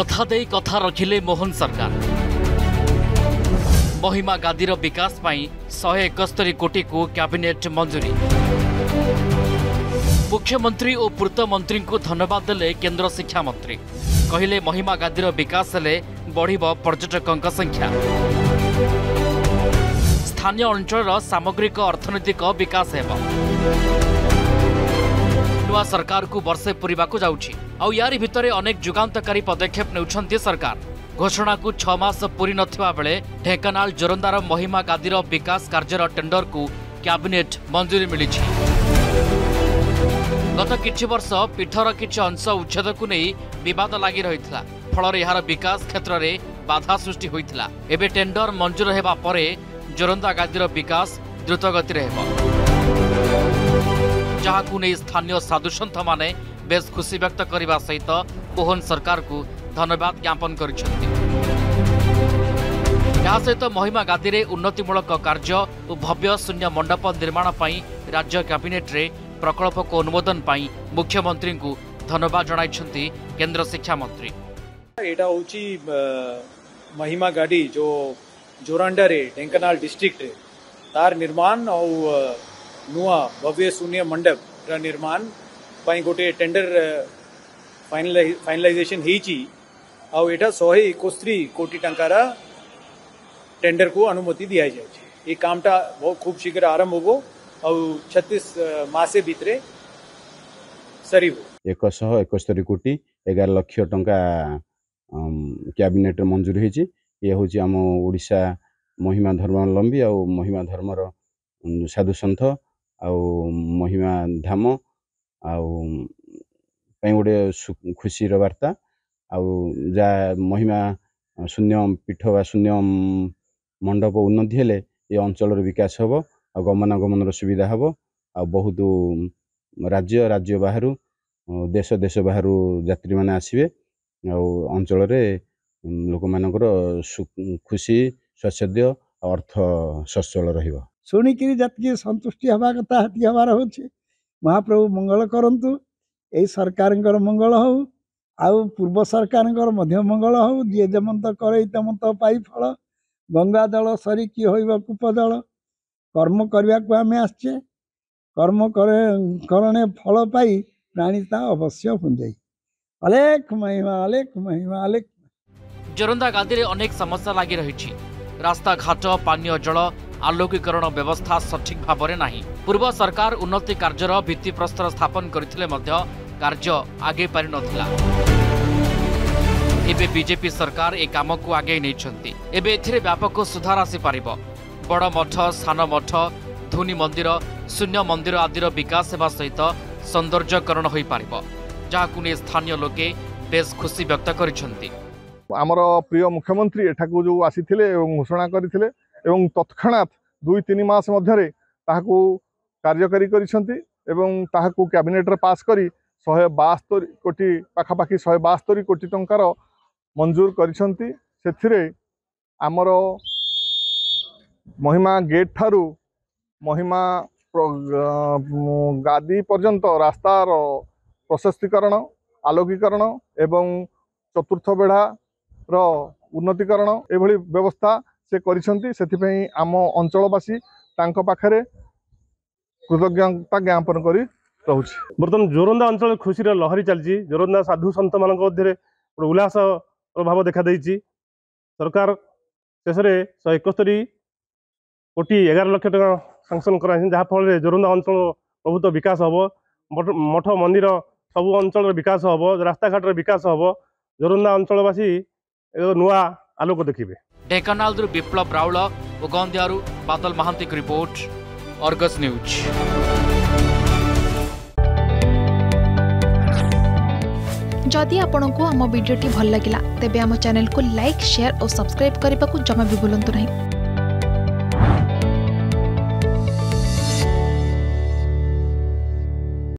कथा देई कथा रखिले मोहन सरकार। महिमा गादीर विकास पाई 171 कोटी को कैबिनेट मंजूरी। मुख्यमंत्री और पूर्त मंत्री को धन्यवाद देले केंद्र शिक्षा मंत्री। कहिले महिमा गादीर विकास हेले बढ़िबो पर्यटकों संख्या। स्थानीय अंचल सामग्रिक अर्थनैतिक विकास हेबो। नुआ सरकार को वर्षे पूरा जाउछि आउ यारी भितरे अनेक जुगांतकारी पदक्षेप नेउछन्ती सरकार। घोषणा को 6 मास पूरी नथिबा बेले ढेंकानाल जोरंदार महिमा गादीर विकास कार्यर टेंडर को कैबिनेट मंजूरी मिली। गत किछि वर्ष पीठर किछि अंश उच्छेद को नहीं विवाद लगी रही फल यार विकास क्षेत्र में बाधा सृष्टि होइथिला। एबे टेंडर मंजूर हेबा परे जोरंदा गादीर विकास द्रुत गति रे हेबो, जहाकु नहीं स्थानीय साधुसंत माने बेस खुशी व्यक्त करने सहित मोहन सरकार को धन्यवाद ज्ञापन करिसेंती। या सहित महिमा गादी रे उन्नतिमूलक कार्य और भव्य शून्य मंडप निर्माण पई राज्य कैबिनेट रे प्रकल्प को अनुमोदन पई मुख्यमंत्री को धन्यवाद जणाइछंती केंद्र शिक्षा मंत्री। एटा होची महिमा गाड़ी जो जोरांडा रे ढेंकानाल डिस्ट्रिक्ट रे तार निर्माण और नुआ भव्य शून्य मंडप रा निर्माण पाई गोटे टेंडर फाइनलाइजेशन होईची आउ एटा 171 कोटी टंकार टेंडर को अनुमति दिया जाए। ये कामटा बहुत खूब शीघ्र आरंभ होबो और 36 मासे भितरे सरीबो। 171 कोटी 11 लाख टंका कैबिनेट मंजूर होईची। ये होची आम ओडिशा महिमा धर्मावलंबी और महिमा धर्मर साधु सन्थ आउ महिमा धाम आउ गोटे खुशी वार्ता आउ जा महिमा शून्य पीठ व शून्य मंडप उन्नति हेले ये अंचल विकास हम आ गमनागमन सुविधा हम आ बहुत राज्य बाहर देश बाहर यात्री मैंने आसवे अंचल लोक मानकर खुशी स्वच्छंद अर्थ सचल रहिबा। शुणिकी जति संतुष्टि हवा कथा हती हबार होछि। महाप्रभु मंगल करंतु एई सरकार मंगल हो आउ पूर्व सरकार मंगल हो। जी जमंत करे तमंत पाई फल गंगा जल सरी कि होइबा कूपजल। कर्म करने को आम आसचे कर्म करणे फल पाई प्राणीता अवश्य पुंजाई। अलेख महिमा अलेख महिमा अलेख। जोरंदा गादी रे अनेक समस्या लगी रही। रास्ता घाट पानीय जल आलोकीकरण व्यवस्था सठिक भाव में नहीं। पूर्व सरकार उन्नति कार्यर भित्तिप्रस्तर स्थापन करथिले मध्य कार्य आगे पारि नथिला। एबे बीजेपी सरकार ए काम को आगे नैछंती। एबे एथिरे व्यापक सुधार आसी पारिबो। बड़ मठ सान मठ धुनी मंदिर शून्य मंदिर आदिर विकास सेवा सहित सौंदर्यकरण होई पारिबो, जाहाकु ने स्थानीय लोके बेस खुशी व्यक्त करिसंती। आमर प्रिय मुख्यमंत्री एठाकू जो आसीथिले एवं घोषणा करथिले एवं तत्क्षणात 2-3 मास मध्यरे ताहाकू कार्यकारी करिसंती एवं ताहाकू कैबिनेट रे पास करी 172 कोटी पाखापाखी 172 कोटी टंकार मंजूर करिसंती। सेथिरे आमर महिमा गेट ठारू महिमा गादी पर्यंत रास्तार प्रशस्तीकरण आलोकीकरण एवं चतुर्थ बेढ़ा उन्नतिकरण एभली व्यवस्था से करिसंती। सेथिपई आम अंचलवासी तांको पाखरे कृतज्ञता ज्ञापन करी रहुछि। बर्तमान जोरंदा अंचल खुशी लहरी चलछि। जोरंदा साधु संत मान मध्य उल्लास भाव देखा देछि। सरकार शेष में 171 कोटी 11 लाख टका सांक्शन करा जहाँ फल जोरंदा अंचल बहुत विकास हम मठ मंदिर सब अंचल विकास हम रास्ता घाट विकास हम जोरंदा अंचलवासी नुआ आलोक देखिए। ढेंकानाल विप्लव राउल और गंदियारू बादल महांती की रिपोर्ट, अर्गस न्यूज। जदि आपंक आम भिडी भल लगा तेब आम चैनल को लाइक शेयर और सब्सक्राइब करने को जमा भी भूलु नहीं।